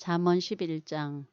잠언 11장.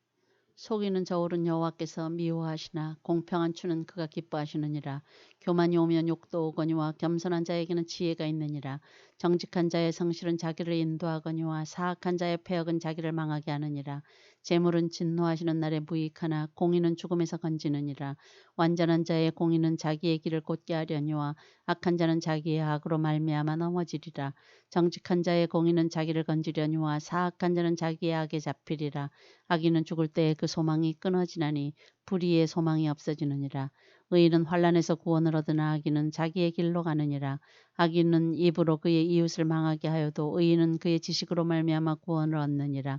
속이는 저울은 여호와께서 미워하시나 공평한 추는 그가 기뻐하시느니라. 교만이 오면 욕도 오거니와 겸손한 자에게는 지혜가 있느니라. 정직한 자의 성실은 자기를 인도하거니와 사악한 자의 패역은 자기를 망하게 하느니라. 재물은 진노하시는 날에 무익하나 공의는 죽음에서 건지느니라. 완전한 자의 공의는 자기의 길을 곧게 하려니와 악한 자는 자기의 악으로 말미암아 넘어지리라. 정직한 자의 공의는 자기를 건지려니와 사악한 자는 자기의 악에 잡히리라. 악인은 죽을 때에 그 소망이 끊어지나니 불의의 소망이 없어지느니라. 의인은 환난에서 구원을 얻으나 악인은 자기의 길로 가느니라. 악인은 입으로 그의 이웃을 망하게 하여도 의인은 그의 지식으로 말미암아 구원을 얻느니라.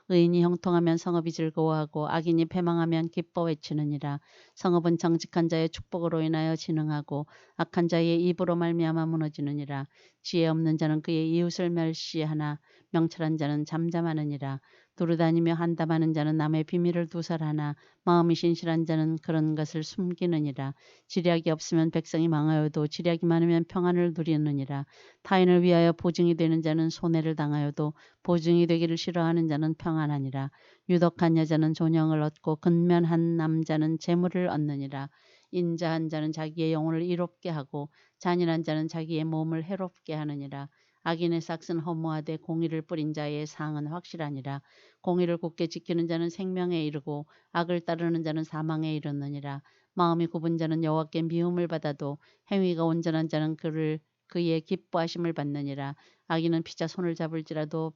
의인이 형통하면 성읍이 즐거워하고 악인이 패망하면 기뻐 외치느니라. 성읍은 정직한 자의 축복으로 인하여 진흥하고 악한 자의 입으로 말미암아 무너지느니라. 지혜 없는 자는 그의 이웃을 멸시하나 명철한 자는 잠잠하느니라. 두루다니며 한담하는 자는 남의 비밀을 두설하나 마음이 신실한 자는 그런 것을 숨기느니라. 지략이 없으면 백성이 망하여도 지략이 많으면 평안을 누리느니라. 타인을 위하여 보증이 되는 자는 손해를 당하여도 보증이 되기를 싫어하는 자는 평안하니라. 유덕한 여자는 존영을 얻고 근면한 남자는 재물을 얻느니라. 인자한 자는 자기의 영혼을 이롭게 하고 잔인한 자는 자기의 몸을 해롭게 하느니라. 악인의 싹은 허무하되 공의를 뿌린 자의 상은 확실하니라. 공의를 굳게 지키는 자는 생명에 이르고 악을 따르는 자는 사망에 이르느니라. 마음이 굽은 자는 여호와께 미움을 받아도 행위가 온전한 자는 그의 기뻐하심을 받느니라. 악인은 피자 손을 잡을지라도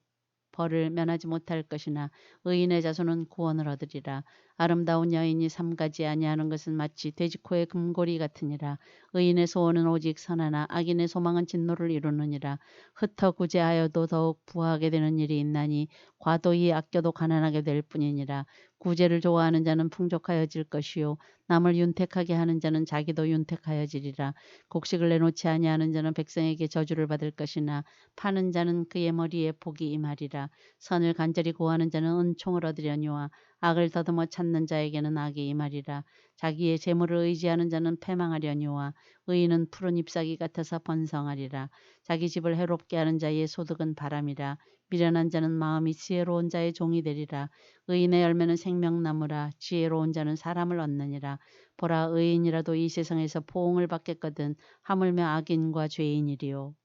벌을 면하지 못할 것이나 의인의 자손은 구원을 얻으리라. 아름다운 여인이 삼가지 아니하는 것은 마치 돼지코의 금고리 같으니라. 의인의 소원은 오직 선하나 악인의 소망은 진노를 이루느니라. 흩어 구제하여도 더욱 부하게 되는 일이 있나니 과도히 아껴도 가난하게 될 뿐이니라. 구제를 좋아하는 자는 풍족하여질 것이요 남을 윤택하게 하는 자는 자기도 윤택하여지리라. 곡식을 내놓지 아니하는 자는 백성에게 저주를 받을 것이나 파는 자는 그의 머리에 복이 임하리라. 선을 간절히 구하는 자는 은총을 얻으려니와 악을 더듬어 찾는 자에게는 악이 임하리라. 자기의 재물을 의지하는 자는 패망하려니와 의인은 푸른 잎사귀 같아서 번성하리라. 자기 집을 해롭게 하는 자의 소득은 바람이라. 미련한 자는 마음이 지혜로운 자의 종이 되리라. 의인의 열매는 생명나무라. 지혜로운 자는 사람을 얻느니라. 보라, 의인이라도 이 세상에서 포옹을 받겠거든 하물며 악인과 죄인이리요.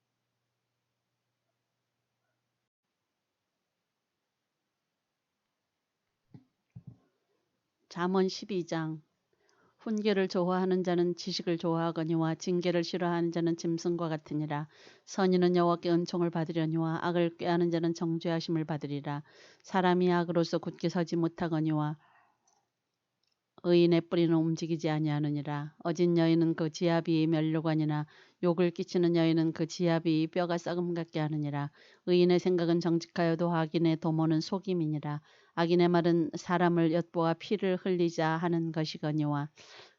잠언 12장. 훈계를 좋아하는 자는 지식을 좋아하거니와 징계를 싫어하는 자는 짐승과 같으니라. 선인은 여호와께 은총을 받으려니와 악을 꾀하는 자는 정죄하심을 받으리라. 사람이 악으로서 굳게 서지 못하거니와 의인의 뿌리는 움직이지 아니하느니라. 어진 여인은 그 지압이 면류관이나 욕을 끼치는 여인은 그 지압이 뼈가 썩음 같게 하느니라. 의인의 생각은 정직하여도 악인의 도모는 속임이니라. 악인의 말은 사람을 엿보아 피를 흘리자 하는 것이거니와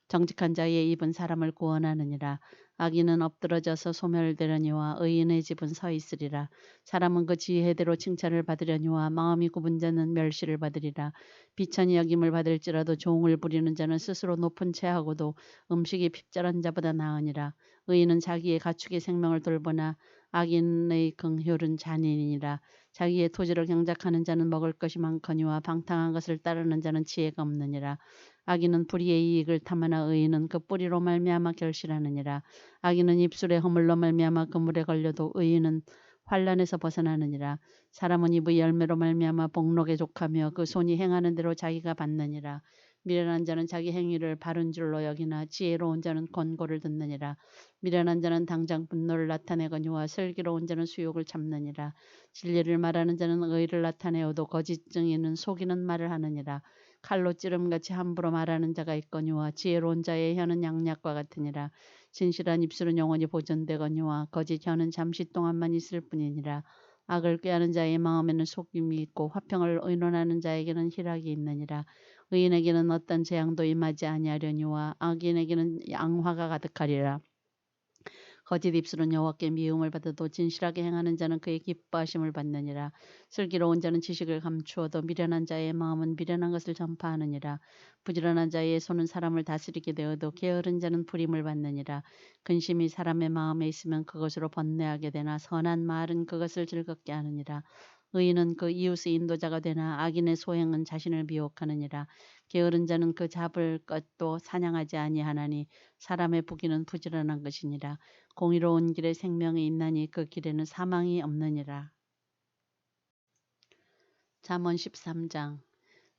정직한 자의 입은 사람을 구원하느니라. 악인은 엎드러져서 소멸되려니와 의인의 집은 서 있으리라. 사람은 그 지혜대로 칭찬을 받으려니와 마음이 굽은 자는 멸시를 받으리라. 비천히 여김을 받을지라도 종을 부리는 자는 스스로 높은 채하고도 음식이 핍절한 자보다 나으니라. 의인은 자기의 가축의 생명을 돌보나 악인의 긍휼은 잔인이니라. 자기의 토지를 경작하는 자는 먹을 것이 많거니와 방탕한 것을 따르는 자는 지혜가 없느니라. 악인은 불의의 이익을 탐하나 의인은 그 뿌리로 말미암아 결실하느니라. 악인은 입술의 허물로 말미암아 그물에 걸려도 의인은 환란에서 벗어나느니라. 사람은 입의 열매로 말미암아 복록에 족하며 그 손이 행하는 대로 자기가 받느니라. 미련한 자는 자기 행위를 바른 줄로 여기나 지혜로운 자는 권고를 듣느니라. 미련한 자는 당장 분노를 나타내거니와 슬기로운 자는 수욕을 참느니라. 진리를 말하는 자는 의를 나타내어도 거짓 증인은 속이는 말을 하느니라. 칼로 찌름같이 함부로 말하는 자가 있거니와 지혜로운 자의 혀는 양약과 같으니라. 진실한 입술은 영원히 보존되거니와 거짓 혀는 잠시 동안만 있을 뿐이니라. 악을 꾀하는 자의 마음에는 속임이 있고 화평을 의논하는 자에게는 희락이 있느니라. 의인에게는 어떤 재앙도 임하지 아니하려니와 악인에게는 양화가 가득하리라. 거짓 입술은 여호와께 미움을 받아도 진실하게 행하는 자는 그의 기뻐하심을 받느니라. 슬기로운 자는 지식을 감추어도 미련한 자의 마음은 미련한 것을 전파하느니라. 부지런한 자의 손은 사람을 다스리게 되어도 게으른 자는 부림을 받느니라. 근심이 사람의 마음에 있으면 그것으로 번뇌하게 되나 선한 말은 그것을 즐겁게 하느니라. 의인은 그 이웃의 인도자가 되나 악인의 소행은 자신을 미혹하느니라. 게으른 자는 그 잡을 것도 사냥하지 아니하나니 사람의 부귀는 부지런한 것이니라. 공의로운 길에 생명이 있나니 그 길에는 사망이 없느니라. 잠언 13장.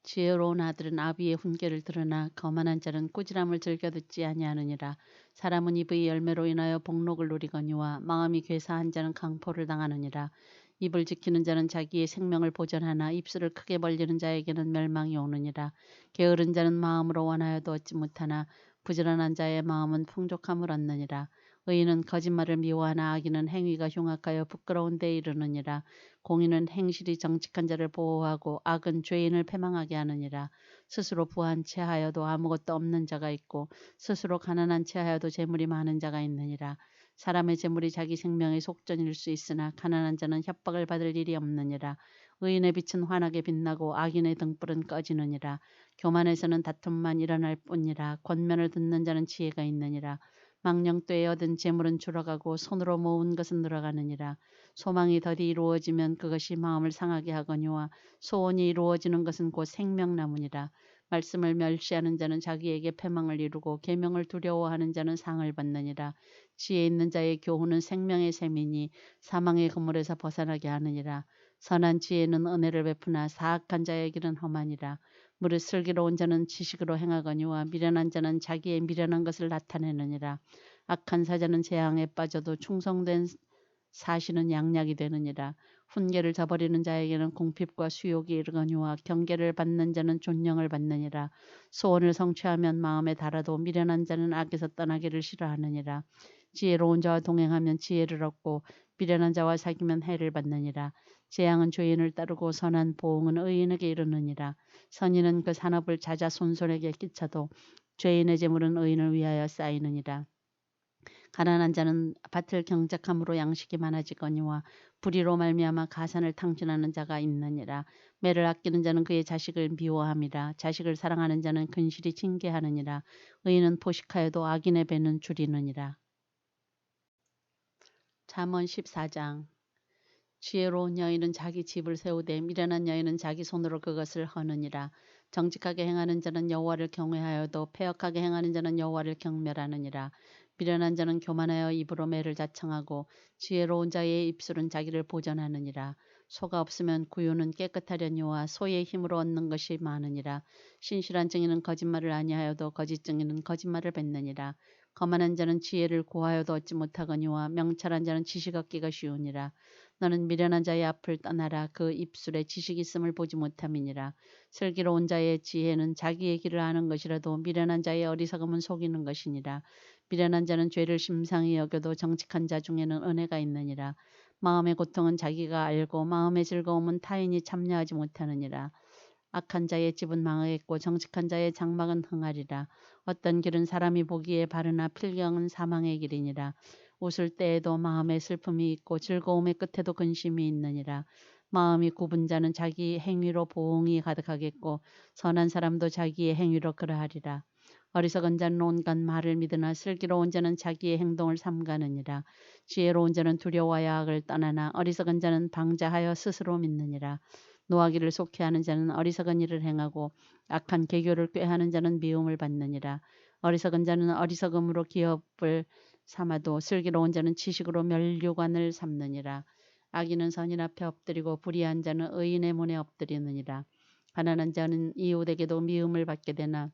지혜로운 아들은 아비의 훈계를 들으나 거만한 자는 꾸지람을 즐겨 듣지 아니하느니라. 사람은 입의 열매로 인하여 복록을 누리거니와 마음이 괴사한 자는 강포를 당하느니라. 입을 지키는 자는 자기의 생명을 보전하나 입술을 크게 벌리는 자에게는 멸망이 오느니라. 게으른 자는 마음으로 원하여도 얻지 못하나 부지런한 자의 마음은 풍족함을 얻느니라. 의인은 거짓말을 미워하나 악인은 행위가 흉악하여 부끄러운 데 이르느니라. 공의는 행실이 정직한 자를 보호하고 악은 죄인을 패망하게 하느니라. 스스로 부한 채하여도 아무것도 없는 자가 있고 스스로 가난한 채하여도 재물이 많은 자가 있느니라. 사람의 재물이 자기 생명의 속전일 수 있으나 가난한 자는 협박을 받을 일이 없느니라. 의인의 빛은 환하게 빛나고 악인의 등불은 꺼지느니라. 교만에서는 다툼만 일어날 뿐이라. 권면을 듣는 자는 지혜가 있느니라. 망령되에 얻은 재물은 줄어가고 손으로 모은 것은 늘어가느니라. 소망이 더디 이루어지면 그것이 마음을 상하게 하거니와 소원이 이루어지는 것은 곧 생명나무니라. 말씀을 멸시하는 자는 자기에게 패망을 이루고 계명을 두려워하는 자는 상을 받느니라. 지혜 있는 자의 교훈은 생명의 셈이니 사망의 그물에서 벗어나게 하느니라. 선한 지혜는 은혜를 베푸나 사악한 자의 길은 험하니라. 무릇 슬기로운 자는 지식으로 행하거니와 미련한 자는 자기의 미련한 것을 나타내느니라. 악한 사자는 재앙에 빠져도 충성된 사시는 양약이 되느니라. 훈계를 저버리는 자에게는 궁핍과 수욕이 이르거니와 경계를 받는 자는 존령을 받느니라. 소원을 성취하면 마음에 달아도 미련한 자는 악에서 떠나기를 싫어하느니라. 지혜로운 자와 동행하면 지혜를 얻고 미련한 자와 사귀면 해를 받느니라. 재앙은 죄인을 따르고 선한 보응은 의인에게 이르느니라. 선인은 그 산업을 자자손손에게 끼쳐도 죄인의 재물은 의인을 위하여 쌓이느니라. 가난한 자는 밭을 경작함으로 양식이 많아지거니와 불의로 말미암아 가산을 탕진하는 자가 있느니라. 매를 아끼는 자는 그의 자식을 미워함이라. 자식을 사랑하는 자는 근실이 징계하느니라. 의인은 포식하여도 악인의 배는 줄이느니라. 잠언 14장. 지혜로운 여인은 자기 집을 세우되 미련한 여인은 자기 손으로 그것을 허느니라. 정직하게 행하는 자는 여호와를 경외하여도 패역하게 행하는 자는 여호와를 경멸하느니라. 미련한 자는 교만하여 입으로 매를 자청하고 지혜로운 자의 입술은 자기를 보전하느니라. 소가 없으면 구유는 깨끗하려니와 소의 힘으로 얻는 것이 많으니라. 신실한 증인은 거짓말을 아니하여도 거짓 증인은 거짓말을 뱉느니라. 거만한 자는 지혜를 구하여도 얻지 못하거니와 명철한 자는 지식 얻기가 쉬우니라. 너는 미련한 자의 앞을 떠나라. 그 입술에 지식이 있음을 보지 못함이니라. 슬기로운 자의 지혜는 자기의 길을 아는 것이라도 미련한 자의 어리석음은 속이는 것이니라. 미련한 자는 죄를 심상히 여겨도 정직한 자 중에는 은혜가 있느니라. 마음의 고통은 자기가 알고 마음의 즐거움은 타인이 참여하지 못하느니라. 악한 자의 집은 망하겠고 정직한 자의 장막은 흥하리라. 어떤 길은 사람이 보기에 바르나 필경은 사망의 길이니라. 웃을 때에도 마음에 슬픔이 있고 즐거움의 끝에도 근심이 있느니라. 마음이 굽은 자는 자기 행위로 보응이 가득하겠고 선한 사람도 자기의 행위로 그러하리라. 어리석은 자는 온갖 말을 믿으나 슬기로운 자는 자기의 행동을 삼가느니라. 지혜로운 자는 두려워하여 악을 떠나나 어리석은 자는 방자하여 스스로 믿느니라. 노하기를 속해하는 자는 어리석은 일을 행하고 악한 계교를 꾀하는 자는 미움을 받느니라. 어리석은 자는 어리석음으로 기업을 삼아도 슬기로운 자는 지식으로 면류관을 삼느니라. 악인은 선인 앞에 엎드리고 불의한 자는 의인의 문에 엎드리느니라. 가난한 자는 이웃에게도 미움을 받게 되나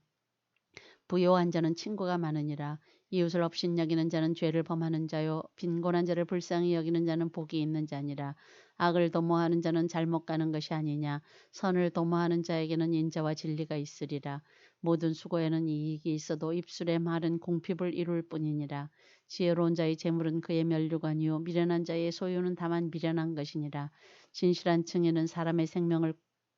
부요한 자는 친구가 많으니라. 이웃을 업신여기는 자는 죄를 범하는 자요 빈곤한 자를 불쌍히 여기는 자는 복이 있는 자니라. 악을 도모하는 자는 잘못 가는 것이 아니냐. 선을 도모하는 자에게는 인자와 진리가 있으리라. 모든 수고에는 이익이 있어도 입술의 말은 궁핍을 이룰 뿐이니라. 지혜로운 자의 재물은 그의 면류관이요 미련한 자의 소유는 다만 미련한 것이니라. 진실한 증인은 사람의 생명을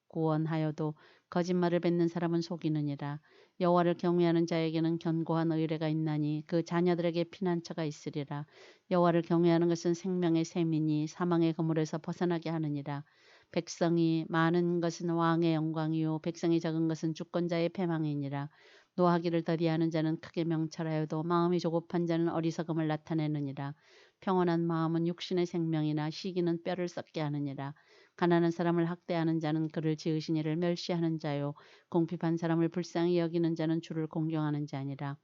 구원하여도 거짓말을 뱉는 사람은 속이느니라. 여호와를 경외하는 자에게는 견고한 의뢰가 있나니 그 자녀들에게 피난처가 있으리라. 여호와를 경외하는 것은 생명의 셈이니 사망의 그물에서 벗어나게 하느니라. 백성이 많은 것은 왕의 영광이요 백성이 적은 것은 주권자의 패망이니라. 노하기를 더디하는 자는 크게 명철하여도 마음이 조급한 자는 어리석음을 나타내느니라. 평온한 마음은 육신의 생명이나 시기는 뼈를 썩게 하느니라. 가난한 사람을 학대하는 자는 그를 지으신 이를 멸시하는 자요 궁핍한 사람을 불쌍히 여기는 자는 주를 공경하는 자니라.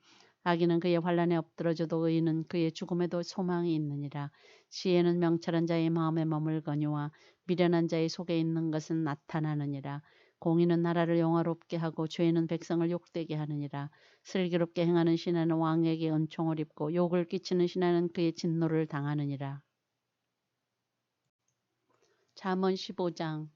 악인은 그의 환난에 엎드러져도 의인은 그의 죽음에도 소망이 있느니라. 지혜는 명철한 자의 마음에 머물거니와 미련한 자의 속에 있는 것은 나타나느니라. 공의는 나라를 영화롭게 하고 죄는 백성을 욕되게 하느니라. 슬기롭게 행하는 신하는 왕에게 은총을 입고 욕을 끼치는 신하는 그의 진노를 당하느니라. 잠언 15장.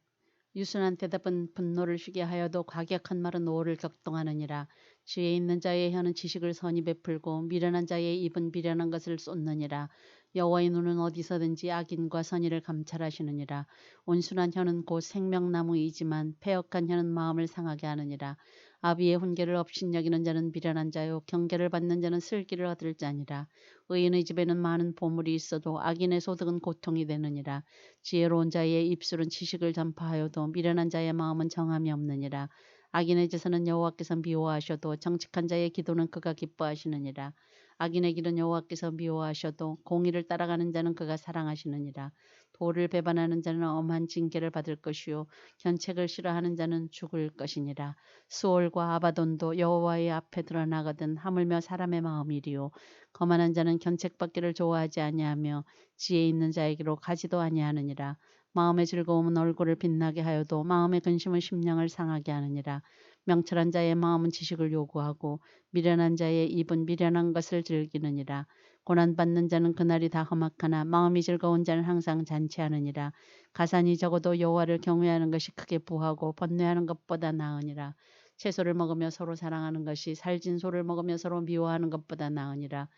유순한 대답은 분노를 쉬게 하여도 과격한 말은 오를 격동하느니라. 지혜 있는 자의 혀는 지식을 선히 베풀고 미련한 자의 입은 미련한 것을 쏟느니라. 여호와의 눈은 어디서든지 악인과 선의를 감찰하시느니라. 온순한 혀는 곧 생명나무이지만 패역한 혀는 마음을 상하게 하느니라. 아비의 훈계를 업신여기는 자는 미련한 자요 경계를 받는 자는 슬기를 얻을 자니라. 의인의 집에는 많은 보물이 있어도 악인의 소득은 고통이 되느니라. 지혜로운 자의 입술은 지식을 전파하여도 미련한 자의 마음은 정함이 없느니라. 악인의 제사는 여호와께서 미워하셔도 정직한 자의 기도는 그가 기뻐하시느니라. 악인의 길은 여호와께서 미워하셔도 공의를 따라가는 자는 그가 사랑하시느니라. 도를 배반하는 자는 엄한 징계를 받을 것이요 견책을 싫어하는 자는 죽을 것이니라. 수올과 아바돈도 여호와의 앞에 드러나거든 하물며 사람의 마음이리요 거만한 자는 견책받기를 좋아하지 아니하며 지혜 있는 자에게로 가지도 아니하느니라. 마음의 즐거움은 얼굴을 빛나게 하여도 마음의 근심은 심령을 상하게 하느니라. 명철한 자의 마음은 지식을 요구하고 미련한 자의 입은 미련한 것을 즐기느니라. 고난받는 자는 그날이 다 험악하나 마음이 즐거운 자는 항상 잔치하느니라. 가산이 적어도 여호와를 경외하는 것이 크게 부하고 번뇌하는 것보다 나으니라. 채소를 먹으며 서로 사랑하는 것이 살진 소를 먹으며 서로 미워하는 것보다 나으니라.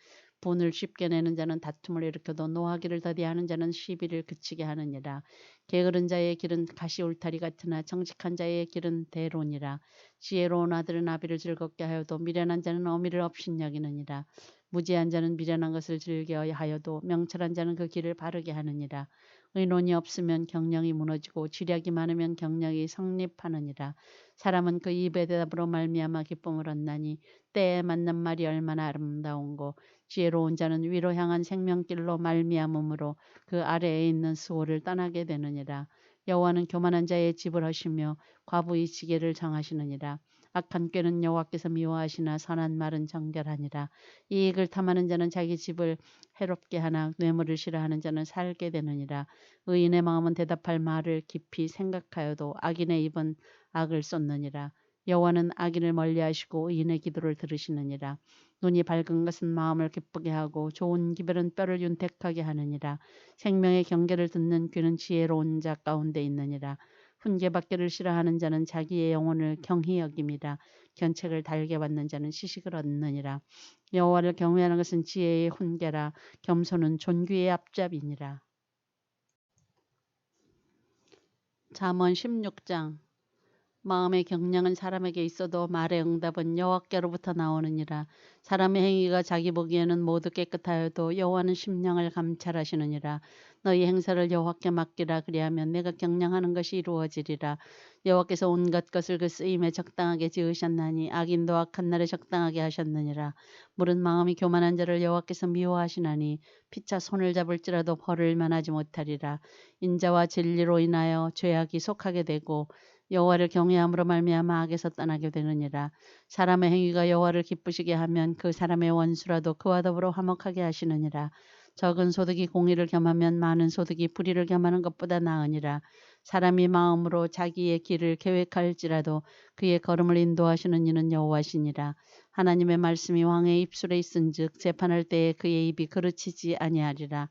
분을 쉽게 내는 자는 다툼을 일으켜도 노하기를 더디하는 자는 시비를 그치게 하느니라. 게으른 자의 길은 가시 울타리 같으나 정직한 자의 길은 대론이라. 지혜로운 아들은 아비를 즐겁게 하여도 미련한 자는 어미를 업신여기느니라. 무지한 자는 미련한 것을 즐겨 하여도 명철한 자는 그 길을 바르게 하느니라. 의논이 없으면 경령이 무너지고 지략이 많으면 경령이 성립하느니라. 사람은 그 입의 대답으로 말미암아 기쁨을 얻나니 때에 맞는 말이 얼마나 아름다운고 지혜로운 자는 위로 향한 생명길로 말미암음으로 그 아래에 있는 수호를 떠나게 되느니라. 여호와는 교만한 자의 집을 하시며 과부의 지게를 정하시느니라. 악한 꾀는 여호와께서 미워하시나 선한 말은 정결하니라. 이익을 탐하는 자는 자기 집을 해롭게 하나 뇌물을 싫어하는 자는 살게 되느니라. 의인의 마음은 대답할 말을 깊이 생각하여도 악인의 입은 악을 쏟느니라. 여호와는 악인을 멀리하시고 의인의 기도를 들으시느니라. 눈이 밝은 것은 마음을 기쁘게 하고 좋은 기별은 뼈를 윤택하게 하느니라. 생명의 경계를 듣는 귀는 지혜로운 자 가운데 있느니라. 훈계받기를 싫어하는 자는 자기의 영혼을 경히 여김이라. 견책을 달게 받는 자는 시식을 얻느니라. 여호와를 경외하는 것은 지혜의 훈계라. 겸손은 존귀의 앞잡이니라. 잠언 16장. 마음의 경량은 사람에게 있어도 말의 응답은 여호와께로부터 나오느니라. 사람의 행위가 자기 보기에는 모두 깨끗하여도 여호와는 심령을 감찰하시느니라. 너희 행사를 여호와께 맡기라. 그리하면 내가 경량하는 것이 이루어지리라. 여호와께서 온갖 것을 그 쓰임에 적당하게 지으셨나니 악인도 악한 날에 적당하게 하셨느니라. 물은 마음이 교만한 자를 여호와께서 미워하시나니 피차 손을 잡을지라도 벌을 면하지 못하리라. 인자와 진리로 인하여 죄악이 속하게 되고 여호와를 경외함으로 말미암아 악에서 떠나게 되느니라. 사람의 행위가 여호와를 기쁘시게 하면 그 사람의 원수라도 그와 더불어 화목하게 하시느니라. 적은 소득이 공의를 겸하면 많은 소득이 불의를 겸하는 것보다 나으니라. 사람이 마음으로 자기의 길을 계획할지라도 그의 걸음을 인도하시는 이는 여호와시니라. 하나님의 말씀이 왕의 입술에 있은즉 재판할 때에 그의 입이 그르치지 아니하리라.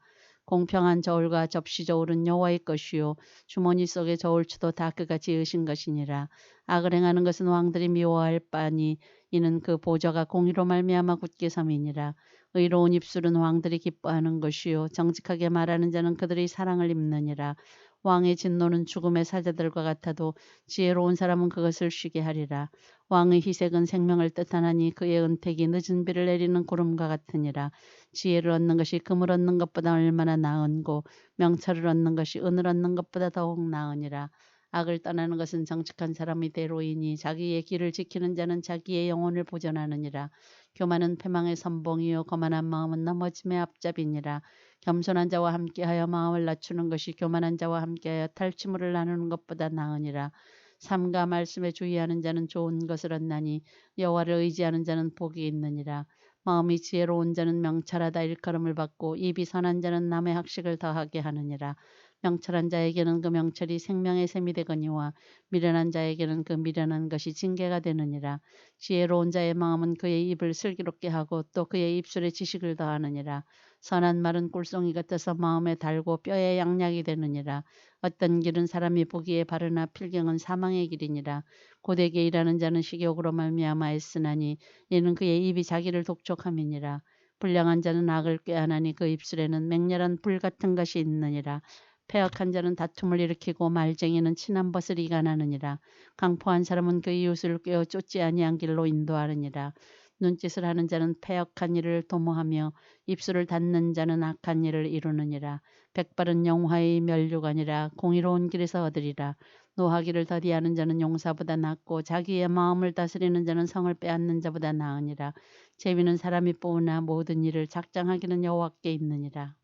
공평한 저울과 접시 저울은 여호와의 것이요 주머니 속의 저울추도 다 그가 지으신 것이니라. 악을 행하는 것은 왕들이 미워할 바니 이는 그 보좌가 공의로 말미암아 굳게 섬이니라. 의로운 입술은 왕들이 기뻐하는 것이요 정직하게 말하는 자는 그들의 사랑을 입느니라. 왕의 진노는 죽음의 사자들과 같아도 지혜로운 사람은 그것을 쉬게 하리라. 왕의 희색은 생명을 뜻하나니 그의 은택이 늦은 비를 내리는 구름과 같으니라. 지혜를 얻는 것이 금을 얻는 것보다 얼마나 나은고 명철을 얻는 것이 은을 얻는 것보다 더욱 나으니라. 악을 떠나는 것은 정직한 사람의 대로이니 자기의 길을 지키는 자는 자기의 영혼을 보전하느니라. 교만은 패망의 선봉이요 거만한 마음은 넘어짐의 앞잡이니라. 겸손한 자와 함께하여 마음을 낮추는 것이 교만한 자와 함께하여 탈취물을 나누는 것보다 나으니라. 삼가 말씀에 주의하는 자는 좋은 것을 얻나니 여호와를 의지하는 자는 복이 있느니라. 마음이 지혜로운 자는 명철하다 일컬음을 받고 입이 선한 자는 남의 학식을 더하게 하느니라. 명철한 자에게는 그 명철이 생명의 샘이 되거니와 미련한 자에게는 그 미련한 것이 징계가 되느니라. 지혜로운 자의 마음은 그의 입을 슬기롭게 하고 또 그의 입술에 지식을 더하느니라. 선한 말은 꿀송이 같아서 마음에 달고 뼈에 양약이 되느니라. 어떤 길은 사람이 보기에 바르나 필경은 사망의 길이니라. 고되게 일하는 자는 식욕으로 말미암아 애쓰나니 이는 그의 입이 자기를 독촉함이니라. 불량한 자는 악을 꾀하나니 그 입술에는 맹렬한 불 같은 것이 있느니라. 패역한 자는 다툼을 일으키고 말쟁이는 친한 벗을 이간하느니라. 강포한 사람은 그 이웃을 꿰어 쫓지 아니한 길로 인도하느니라. 눈짓을 하는 자는 패역한 일을 도모하며 입술을 닫는 자는 악한 일을 이루느니라. 백발은 영화의 면류관이라 공의로운 길에서 얻으리라. 노하기를 더디하는 자는 용사보다 낫고 자기의 마음을 다스리는 자는 성을 빼앗는 자보다 나으니라. 재위는 사람이 뽑으나 모든 일을 작정하기는 여호와께 있느니라.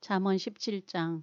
잠언 17장.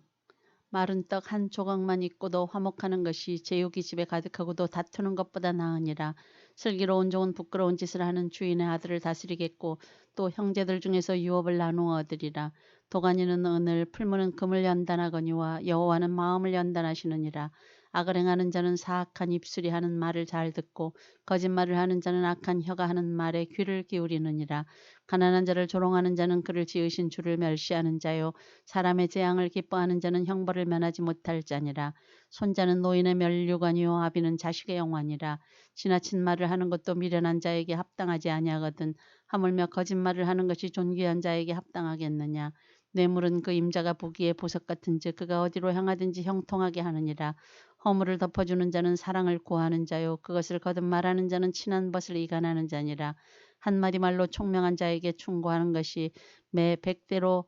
마른 떡 한 조각만 있고도 화목하는 것이 제육이 집에 가득하고도 다투는 것보다 나으니라. 슬기로운 종은 부끄러운 짓을 하는 주인의 아들을 다스리겠고 또 형제들 중에서 유업을 나누어 얻으리라. 도가니는 은을 풀무는 금을 연단하거니와 여호와는 마음을 연단하시느니라. 악을 행하는 자는 사악한 입술이 하는 말을 잘 듣고 거짓말을 하는 자는 악한 혀가 하는 말에 귀를 기울이느니라. 가난한 자를 조롱하는 자는 그를 지으신 주를 멸시하는 자요 사람의 재앙을 기뻐하는 자는 형벌을 면하지 못할 자니라. 손자는 노인의 면류관이요 아비는 자식의 영화니라. 지나친 말을 하는 것도 미련한 자에게 합당하지 아니하거든 하물며 거짓말을 하는 것이 존귀한 자에게 합당하겠느냐. 뇌물은 그 임자가 보기에 보석 같은즉 그가 어디로 향하든지 형통하게 하느니라. 허물을 덮어주는 자는 사랑을 구하는 자요 그것을 거듭 말하는 자는 친한 벗을 이간하는 자니라. 한마디 말로 총명한 자에게 충고하는 것이 매 100대로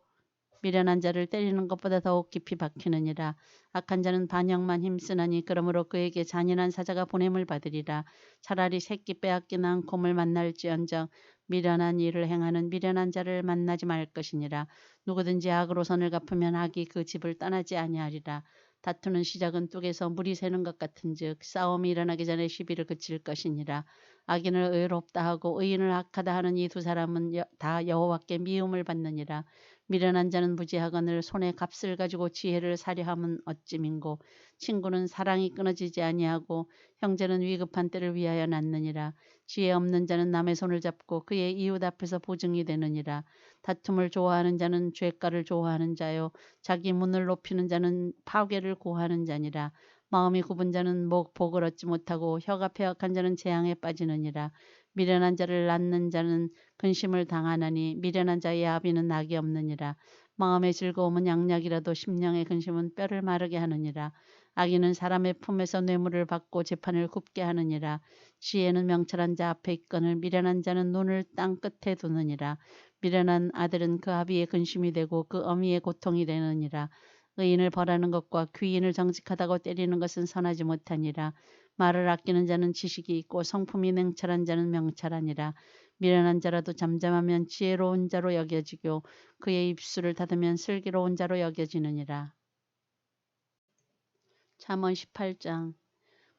미련한 자를 때리는 것보다 더욱 깊이 박히느니라. 악한 자는 반역만 힘쓰나니 그러므로 그에게 잔인한 사자가 보냄을 받으리라. 차라리 새끼 빼앗긴 앙콤을 만날지언정 미련한 일을 행하는 미련한 자를 만나지 말 것이니라. 누구든지 악으로 선을 갚으면 악이 그 집을 떠나지 아니하리라. 다투는 시작은 뚝에서 물이 새는 것 같은즉 싸움이 일어나기 전에 시비를 그칠 것이니라. 악인을 의롭다 하고 의인을 악하다 하는 이 두 사람은 다 여호와께 미움을 받느니라. 미련한 자는 무지하거늘 손에 값을 가지고 지혜를 사려함은 어찌민고 친구는 사랑이 끊어지지 아니하고 형제는 위급한 때를 위하여 낳느니라. 지혜 없는 자는 남의 손을 잡고 그의 이웃 앞에서 보증이 되느니라. 다툼을 좋아하는 자는 죄가를 좋아하는 자요 자기 문을 높이는 자는 파괴를 고하는 자니라. 마음이 굽은 자는 복을 얻지 못하고 혀가 패역한 자는 재앙에 빠지느니라. 미련한 자를 낳는 자는 근심을 당하나니 미련한 자의 아비는 낙이 없느니라. 마음의 즐거움은 양약이라도 심령의 근심은 뼈를 마르게 하느니라. 악인은 사람의 품에서 뇌물을 받고 재판을 굽게 하느니라. 지혜는 명철한 자 앞에 있거늘 미련한 자는 눈을 땅 끝에 두느니라. 미련한 아들은 그 아비의 근심이 되고 그 어미의 고통이 되느니라. 의인을 벌하는 것과 귀인을 정직하다고 때리는 것은 선하지 못하니라. 말을 아끼는 자는 지식이 있고 성품이 냉철한 자는 명철하니라. 미련한 자라도 잠잠하면 지혜로운 자로 여겨지고 그의 입술을 닫으면 슬기로운 자로 여겨지느니라. 잠언 18장.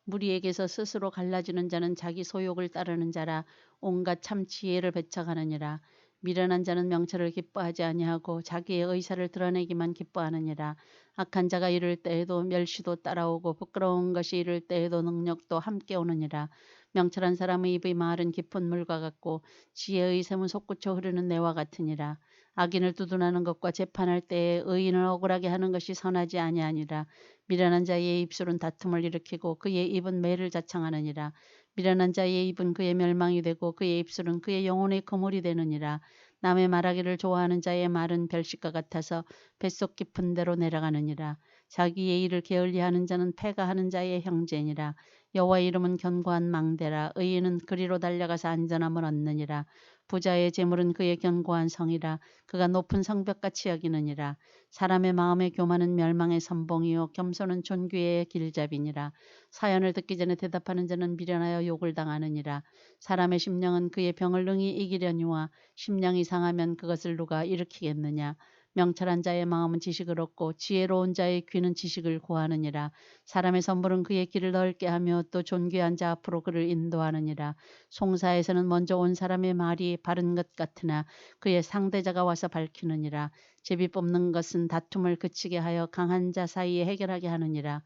무리에게서 스스로 갈라지는 자는 자기 소욕을 따르는 자라 온갖 참 지혜를 배척하느니라. 미련한 자는 명철을 기뻐하지 아니하고 자기의 의사를 드러내기만 기뻐하느니라. 악한 자가 이를 때에도 멸시도 따라오고 부끄러운 것이 이를 때에도 능력도 함께 오느니라. 명철한 사람의 입의 말은 깊은 물과 같고 지혜의 샘은 솟구쳐 흐르는 내와 같으니라. 악인을 두둔하는 것과 재판할 때에 의인을 억울하게 하는 것이 선하지 아니하니라. 미련한 자의 입술은 다툼을 일으키고 그의 입은 매를 자청하느니라. 미련한 자의 입은 그의 멸망이 되고 그의 입술은 그의 영혼의 그물이 되느니라. 남의 말하기를 좋아하는 자의 말은 별식과 같아서 뱃속 깊은 데로 내려가느니라. 자기의 일을 게을리하는 자는 패가 하는 자의 형제니라. 여호와의 이름은 견고한 망대라. 의인은 그리로 달려가서 안전함을 얻느니라. 부자의 재물은 그의 견고한 성이라. 그가 높은 성벽같이 여기느니라. 사람의 마음의 교만은 멸망의 선봉이요 겸손은 존귀의 길잡이니라. 사연을 듣기 전에 대답하는 자는 미련하여 욕을 당하느니라. 사람의 심령은 그의 병을 능히 이기려니와 심령이 상하면 그것을 누가 일으키겠느냐. 명철한 자의 마음은 지식을 얻고 지혜로운 자의 귀는 지식을 구하느니라. 사람의 선물은 그의 길을 넓게 하며 또 존귀한 자 앞으로 그를 인도하느니라. 송사에서는 먼저 온 사람의 말이 바른 것 같으나 그의 상대자가 와서 밝히느니라. 제비 뽑는 것은 다툼을 그치게 하여 강한 자 사이에 해결하게 하느니라.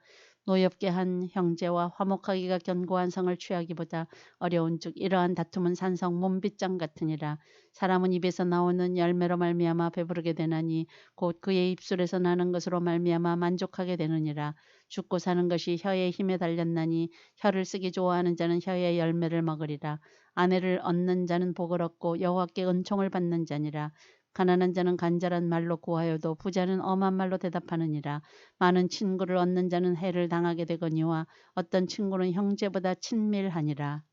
노엽게 한 형제와 화목하기가 견고한 성을 취하기보다 어려운즉 이러한 다툼은 산성 문빗장 같으니라. 사람은 입에서 나오는 열매로 말미암아 배부르게 되나니 곧 그의 입술에서 나는 것으로 말미암아 만족하게 되느니라. 죽고 사는 것이 혀의 힘에 달렸나니 혀를 쓰기 좋아하는 자는 혀의 열매를 먹으리라. 아내를 얻는 자는 복을 얻고 여호와께 은총을 받는 자니라. 가난한 자는 간절한 말로 구하여도 부자는 엄한 말로 대답하느니라. 많은 친구를 얻는 자는 해를 당하게 되거니와 어떤 친구는 형제보다 친밀하니라.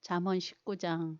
잠언 19장.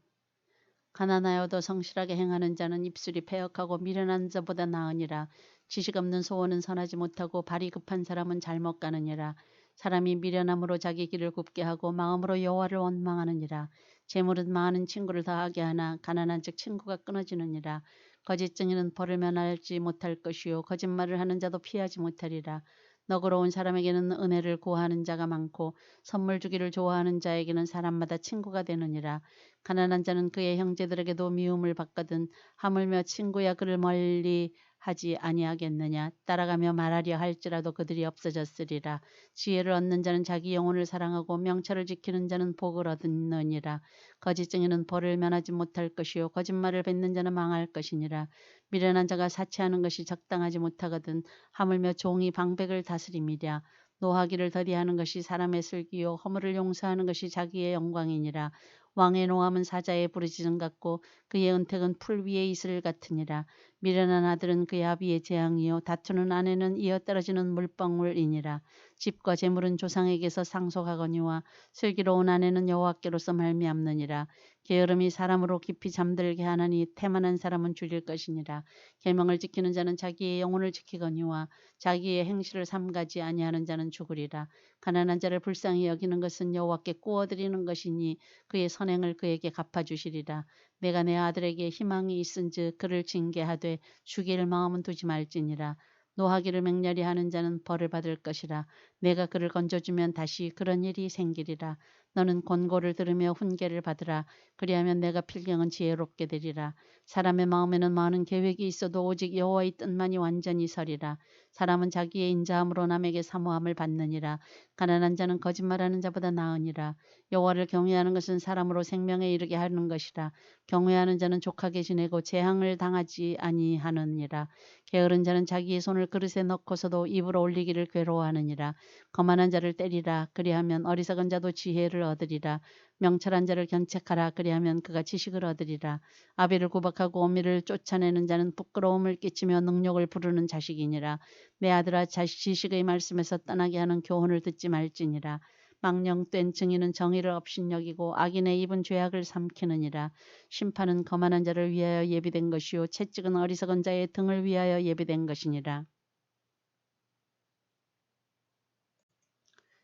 가난하여도 성실하게 행하는 자는 입술이 패역하고 미련한 자보다 나으니라. 지식 없는 소원은 선하지 못하고 발이 급한 사람은 잘못 가느니라. 사람이 미련함으로 자기 길을 굽게 하고 마음으로 여호와를 원망하느니라. 재물은 많은 친구를 더하게 하나 가난한 즉 친구가 끊어지느니라. 거짓 증인은 벌을 면하지 못할 것이요 거짓말을 하는 자도 피하지 못하리라. 너그러운 사람에게는 은혜를 구하는 자가 많고 선물 주기를 좋아하는 자에게는 사람마다 친구가 되느니라. 가난한 자는 그의 형제들에게도 미움을 받거든 하물며 친구야 그를 멀리 하지 아니하겠느냐. 따라가며 말하려 할지라도 그들이 없어졌으리라. 지혜를 얻는 자는 자기 영혼을 사랑하고 명철을 지키는 자는 복을 얻느니라. 거짓 증인은 벌을 면하지 못할 것이요 거짓말을 뱉는 자는 망할 것이니라. 미련한 자가 사치하는 것이 적당하지 못하거든 하물며 종이 방백을 다스림이랴. 노하기를 더디하는 것이 사람의 슬기요 허물을 용서하는 것이 자기의 영광이니라. 왕의 노함은 사자의 부르짖음 같고 그의 은택은 풀 위의 이슬 같으니라. 미련한 아들은 그의 아비의 재앙이요 다투는 아내는 이어떨어지는 물방울이니라. 집과 재물은 조상에게서 상속하거니와 슬기로운 아내는 여호와께로서 말미암느니라. 게으름이 사람으로 깊이 잠들게 하나니 태만한 사람은 줄일 것이니라. 계명을 지키는 자는 자기의 영혼을 지키거니와 자기의 행실을 삼가지 아니하는 자는 죽으리라. 가난한 자를 불쌍히 여기는 것은 여호와께 구워드리는 것이니 그의 선행을 그에게 갚아주시리라. 내가 내 아들에게 희망이 있은즉 그를 징계하되 죽일 마음은 두지 말지니라. 노하기를 맹렬히 하는 자는 벌을 받을 것이라. 내가 그를 건져주면 다시 그런 일이 생기리라. 너는 권고를 들으며 훈계를 받으라. 그리하면 내가 필경은 지혜롭게 되리라. 사람의 마음에는 많은 계획이 있어도 오직 여호와의 뜻만이 완전히 서리라. 사람은 자기의 인자함으로 남에게 사모함을 받느니라. 가난한 자는 거짓말하는 자보다 나으니라. 여호와를 경외하는 것은 사람으로 생명에 이르게 하는 것이라. 경외하는 자는 족하게 지내고 재앙을 당하지 아니하느니라. 게으른 자는 자기의 손을 그릇에 넣고서도 입으로 올리기를 괴로워하느니라. 거만한 자를 때리라. 그리하면 어리석은 자도 지혜를 얻으리라. 명철한 자를 견책하라. 그리하면 그가 지식을 얻으리라. 아비를 구박하고 어미를 쫓아내는 자는 부끄러움을 끼치며 능욕을 부르는 자식이니라. 내 아들아 지식의 말씀에서 떠나게 하는 교훈을 듣지 말지니라. 망령된 증인은 정의를 업신여기고 악인의 입은 죄악을 삼키느니라. 심판은 거만한 자를 위하여 예비된 것이요 채찍은 어리석은 자의 등을 위하여 예비된 것이니라.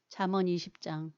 잠언 20장.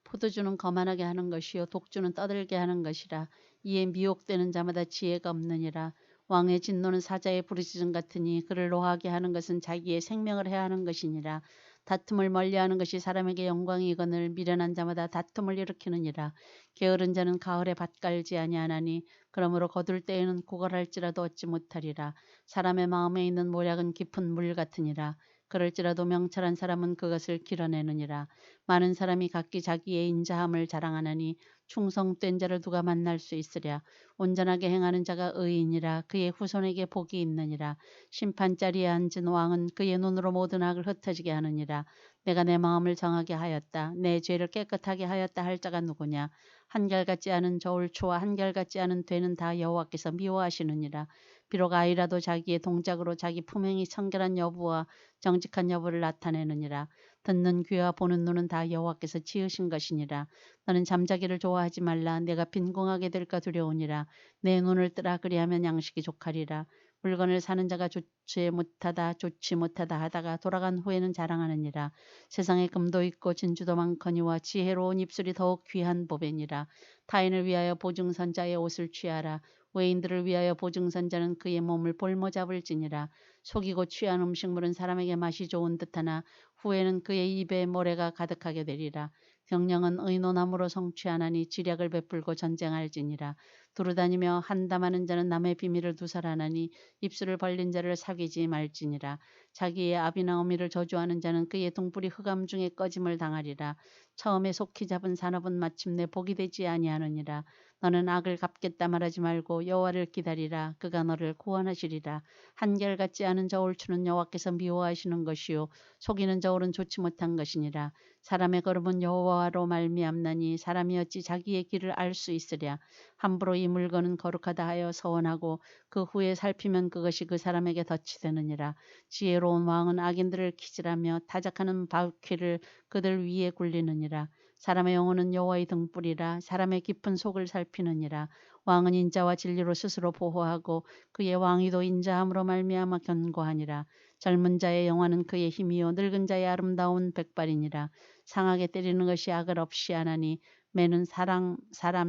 포도주는 거만하게 하는 것이요 독주는 떠들게 하는 것이라. 이에 미혹되는 자마다 지혜가 없느니라. 왕의 진노는 사자의 부르짖음 같으니 그를 노하게 하는 것은 자기의 생명을 해하는 것이니라. 다툼을 멀리하는 것이 사람에게 영광이거늘 미련한 자마다 다툼을 일으키느니라. 게으른 자는 가을에 밭 갈지 아니하나니 그러므로 거둘 때에는 구걸할지라도 얻지 못하리라. 사람의 마음에 있는 모략은 깊은 물 같으니라. 그럴지라도 명철한 사람은 그것을 길어내느니라. 많은 사람이 각기 자기의 인자함을 자랑하나니 충성된 자를 누가 만날 수 있으랴. 온전하게 행하는 자가 의인이라. 그의 후손에게 복이 있느니라. 심판자리에 앉은 왕은 그의 눈으로 모든 악을 흩어지게 하느니라. 내가 내 마음을 정하게 하였다. 내 죄를 깨끗하게 하였다 할 자가 누구냐. 한결같지 않은 저울추와 한결같지 않은 되는 다 여호와께서 미워하시느니라. 비록 아이라도 자기의 동작으로 자기 품행이 청결한 여부와 정직한 여부를 나타내느니라. 듣는 귀와 보는 눈은 다 여호와께서 지으신 것이니라. 너는 잠자기를 좋아하지 말라. 내가 빈궁하게 될까 두려우니라. 내 눈을 뜨라. 그리하면 양식이 족하리라. 물건을 사는 자가 좋지 못하다 하다가 돌아간 후에는 자랑하느니라. 세상에 금도 있고 진주도 많거니와 지혜로운 입술이 더욱 귀한 보배니라. 타인을 위하여 보증선자의 옷을 취하라. 외인들을 위하여 보증선자는 그의 몸을 볼모 잡을지니라. 속이고 취한 음식물은 사람에게 맛이 좋은 듯하나 후에는 그의 입에 모래가 가득하게 되리라. 경영은 의논함으로 성취하나니 지략을 베풀고 전쟁할지니라. 두루다니며 한담하는 자는 남의 비밀을 두살하나니 입술을 벌린 자를 사귀지 말지니라. 자기의 아비나 어미를 저주하는 자는 그의 등불이 흑암 중에 꺼짐을 당하리라. 처음에 속히 잡은 산업은 마침내 복이 되지 아니하느니라. 너는 악을 갚겠다 말하지 말고 여호와를 기다리라. 그가 너를 구원하시리라. 한결같지 않은 저울 추는 여호와께서 미워하시는 것이요 속이는 저울은 좋지 못한 것이니라. 사람의 걸음은 여호와로 말미암나니 사람이 어찌 자기의 길을 알 수 있으랴. 함부로 이 물건은 거룩하다 하여 서원하고 그 후에 살피면 그것이 그 사람에게 덫이 되느니라. 지혜로운 왕은 악인들을 기질하며 타작하는 바퀴를 그들 위에 굴리느니라. 사람의 영혼은 여호와의 등불이라. 사람의 깊은 속을 살피느니라. 왕은 인자와 진리로 스스로 보호하고 그의 왕위도 인자함으로 말미암아 견고하니라. 젊은 자의 영화는 그의 힘이요 늙은 자의 아름다운 백발이니라. 상하게 때리는 것이 악을 없이 하나니 매는 사람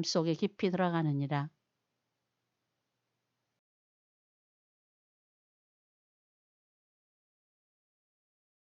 속에 깊이 들어가느니라.